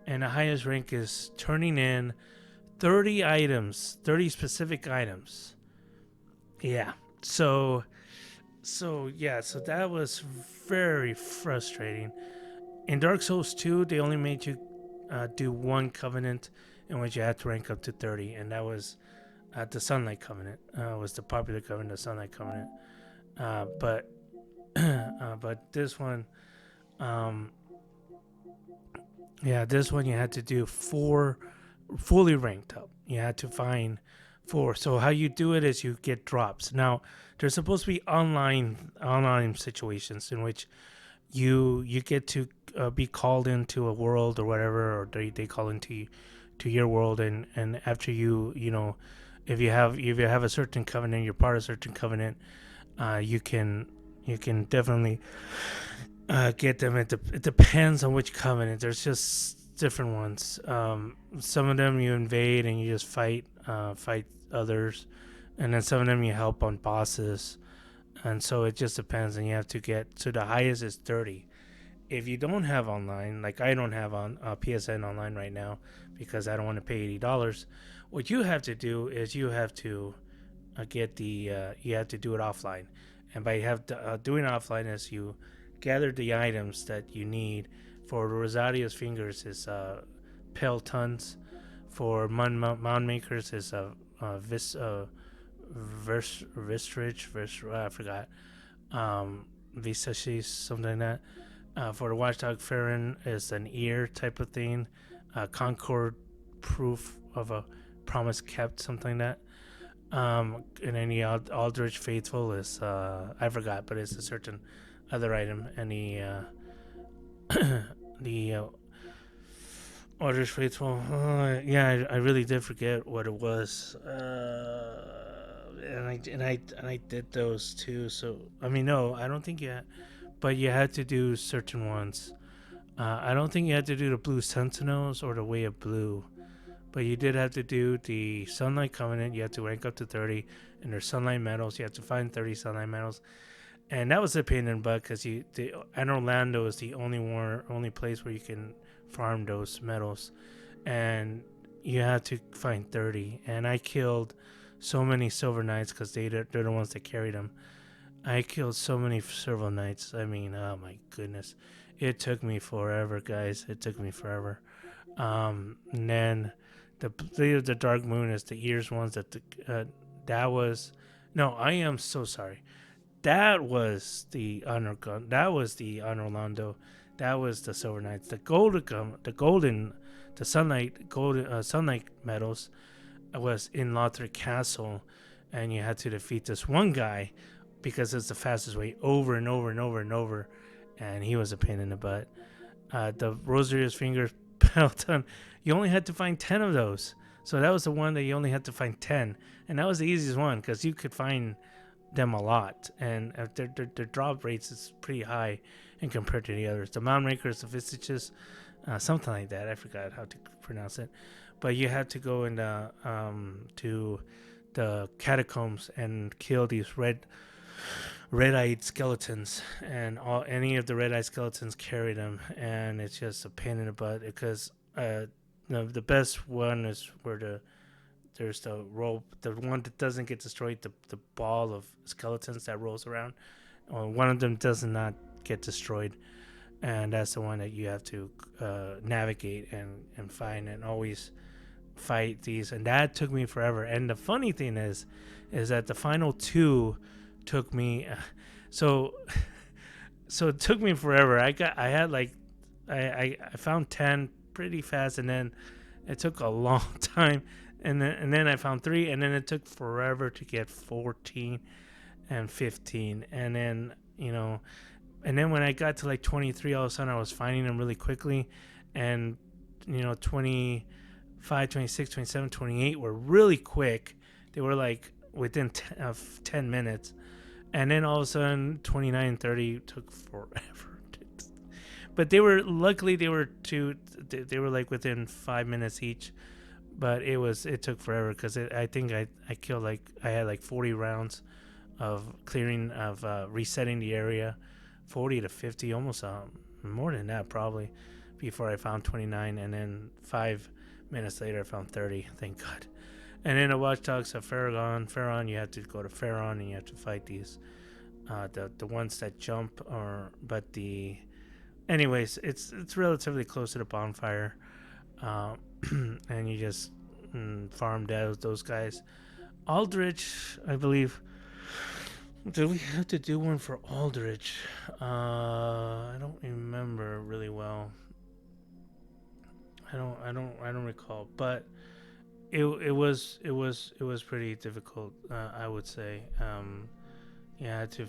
and the highest rank is turning in 30 items, 30 specific items. Yeah. So that was very frustrating. In Dark Souls 2, they only made you do one covenant in which you had to rank up to 30, and that was the Sunlight Covenant. Was the popular covenant, the Sunlight Covenant. But but this one, um, yeah, this one you had to do 4 fully ranked up. You had to find 4. So how you do it is you get drops. Now there's supposed to be online situations in which you get to be called into a world or whatever, or they call into to your world, and after you know, if you have a certain covenant, you're part of a certain covenant, you can definitely get them. It depends on which covenant. There's just different ones. Some of them you invade and you just fight others, and then some of them you help on bosses, and so it just depends. And you have to get, so the highest is 30. If you don't have online, like I don't have on PSN online right now because I don't want to pay $80, what you have to do is you have to you have to do it offline, and by doing it offline is you gather the items that you need. For Rosario's fingers is pale tons. For mound makers is Vistrich, I forgot. Visashis, something like that. For the Watchdog Farron is an ear type of thing. Concord proof of a promise kept, something like that. And any Aldrich Faithful is I forgot, but it's a certain other item. And the Aldrich Faithful, yeah, I really did forget what it was. And I did those too. So I mean, no, I don't think yet, but you had to do certain ones. I don't think you had to do the Blue Sentinels or the Way of Blue, but you did have to do the Sunlight Covenant. You had to rank up to 30, and there's Sunlight Medals. You have to find 30 Sunlight Medals, and that was a pain in the butt because and Orlando is the only place where you can farm those medals, and you had to find 30. And I killed so many Silver Knights because they're the ones that carried them. I killed so many Silver Knights. I mean, oh my goodness. It took me forever, guys. It took me forever. And then the Dark Moon is the ears ones that was. No, I am so sorry. That was the Honor Gun. That was the Honor Orlando. That was the Silver Knights. The Sunlight medals was in Lothric Castle, and you had to defeat this one guy because it's the fastest way over and over and over and over, and he was a pain in the butt. The Rosario's Fingers Peloton, you only had to find 10 of those. So that was the one that you only had to find 10. And that was the easiest one because you could find them a lot. And their drop rates is pretty high in compared to the others. The Mound Rakers, the Vistiges, something like that. I forgot how to pronounce it. But you had to go into to the catacombs and kill these red-eyed skeletons, and any of the red-eyed skeletons carry them, and it's just a pain in the butt because the best one is where there's the rope, the one that doesn't get destroyed, the ball of skeletons that rolls around. One of them does not get destroyed, and that's the one that you have to navigate and find, and always fight these, and that took me forever. And the funny thing is that the final two took me so so it took me forever. I had like I found 10 pretty fast, and then it took a long time, and then I found 3, and then it took forever to get 14 and 15, and then and then when I got to like 23, all of a sudden I was finding them really quickly, and 25, 26, 27, 28 were really quick. They were like within 10 minutes, and then all of a sudden 29 and 30 took forever. But they were luckily they were they were like within 5 minutes each, but it took forever because I think I killed like I had like 40 rounds of clearing of resetting the area, 40 to 50, almost more than that probably, before I found 29, and then 5 minutes later I found 30. Thank God. And then the watchdogs of Pharaon, you have to go to Pharaon and you have to fight these the ones that jump, anyways, it's relatively close to the bonfire, and you just farm those guys. Aldrich, I believe. Do we have to do one for Aldrich? I don't remember really well. I don't recall, but it was pretty difficult. I would say. You had to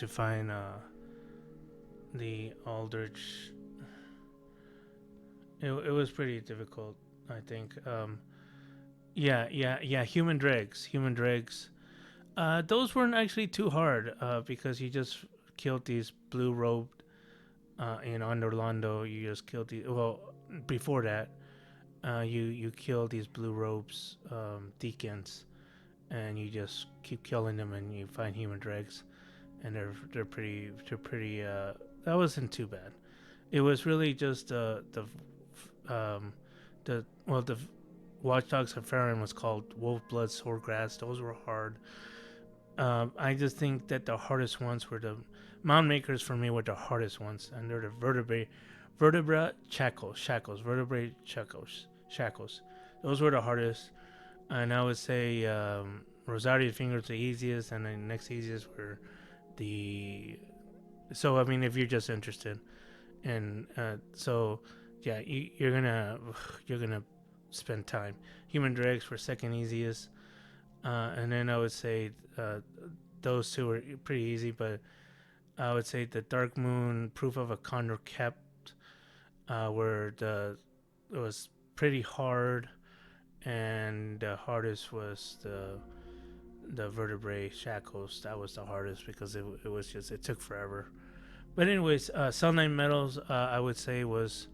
find the Aldrich. It was pretty difficult, I think. Yeah. Human dregs. Those weren't actually too hard, because you just killed these blue robed. In Underlando, you just killed the. Well, before that, you kill these blue robes, deacons, and you just keep killing them, and you find human dregs, and they're pretty. That wasn't too bad. It was really just the Watchdogs of Pharaon was called Wolf Blood Swordgrass. Those were hard. I just think that the hardest ones were the Mound Makers. For me, were the hardest ones, and they're the vertebra shackles, vertebrae shackles. Those were the hardest, and I would say Rosario Fingers the easiest, and the next easiest were the. So I mean, if you're just interested, and so yeah, you're gonna spend time. Human Dregs were second easiest. And then I would say those two were pretty easy, but I would say the Dark Moon, Proof of a Condor Kept, it was pretty hard, and the hardest was the Vertebrae Shackles. That was the hardest because it took forever. But anyways, Sunlight Metals, I would say was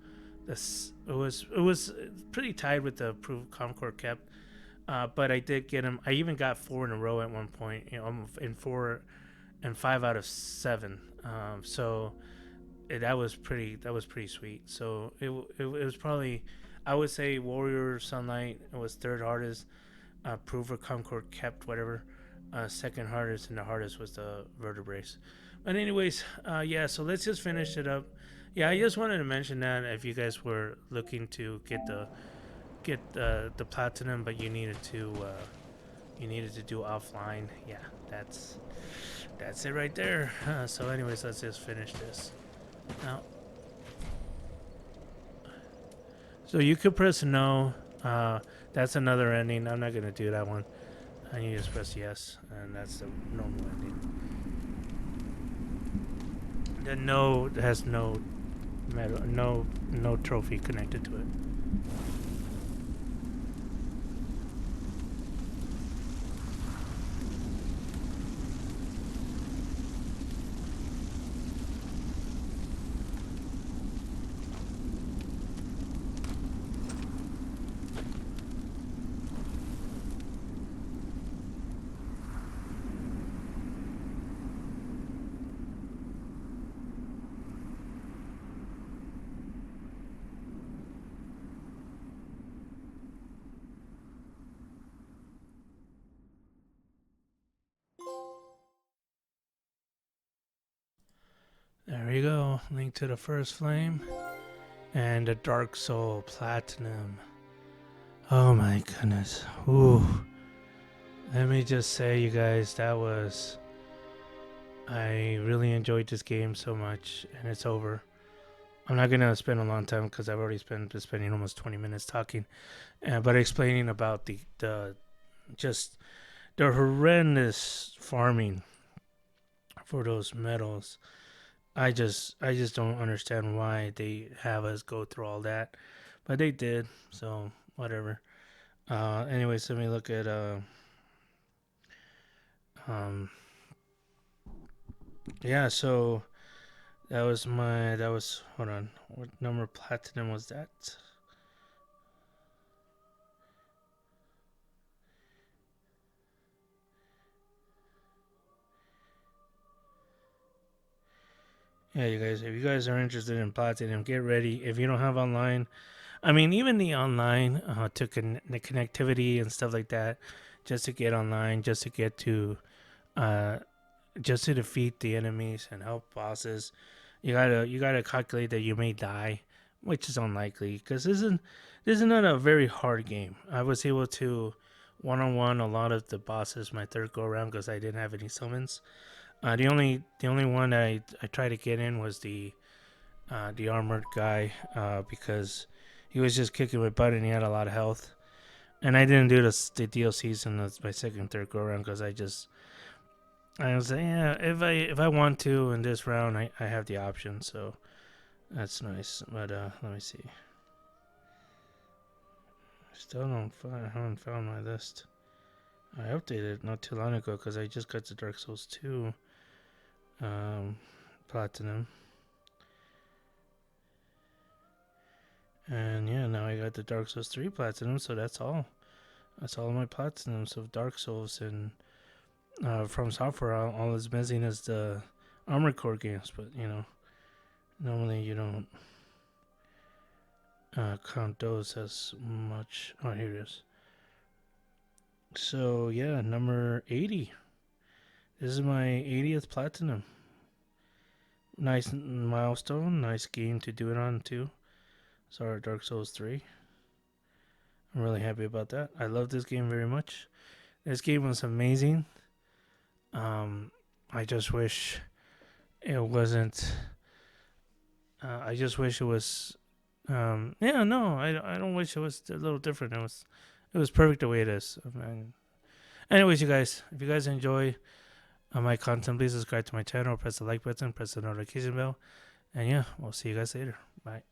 this. It was pretty tied with the Proof of Concord Kept. But I did get him. I even got 4 in a row at one point. In 4 and 5 out of 7. So that was pretty sweet. So it was probably, I would say, Warrior Sunlight. It was third hardest. Prover Concord Kept, whatever. Second hardest, and the hardest was the Vertebraes. But anyways, yeah. So let's just finish it up. Yeah, I just wanted to mention that if you guys were looking to get the platinum, but you needed to do offline. Yeah, that's it right there. So anyways, let's just finish this now. So you could press no. That's another ending. I'm not gonna do that one. And you just press yes, and that's the normal ending. The no has no medal, no trophy connected to it. There you go. Link to the First Flame and the Dark Soul Platinum. Oh my goodness. Ooh. Let me just say, you guys, that was. I really enjoyed this game so much, and it's over. I'm not gonna spend a long time because I've already been spending almost 20 minutes talking, but explaining about the just the horrendous farming for those metals. I just don't understand why they have us go through all that, but they did. So whatever. Anyways, let me look at um yeah. So that was hold on. What number of platinum was that? Yeah, you guys. If you guys are interested in platinum, get ready. If you don't have online, I mean, even the online the connectivity and stuff like that, just to get online, uh, just to defeat the enemies and help bosses, you gotta calculate that you may die, which is unlikely because this is not a very hard game. I was able to one on one a lot of the bosses my third go around because I didn't have any summons. The only one I tried to get in was the armored guy because he was just kicking my butt and he had a lot of health. And I didn't do the DLCs in my second, third go around because I was like, yeah, if I want to in this round, I have the option, so that's nice. But let me see. I haven't found my list. I updated not too long ago because I just got to Dark Souls 2 platinum. And yeah, now I got the Dark Souls 3 platinum, so that's all. That's all my platinums of Dark Souls and from software. All is missing is the Armored Core games, but normally you don't count those as much. Oh, here it is. So yeah, number 80. This is my 80th platinum. Nice milestone. Nice game to do it on too. Sorry, Dark Souls 3. I'm really happy about that. I love this game very much. This game was amazing. I just wish it wasn't. I just wish it was. Yeah, no, I don't wish it was a little different. It was perfect the way it is. Anyways, you guys, if you guys enjoy my content, please subscribe to my channel, press the like button, press the notification bell, and yeah, we'll see you guys later. Bye.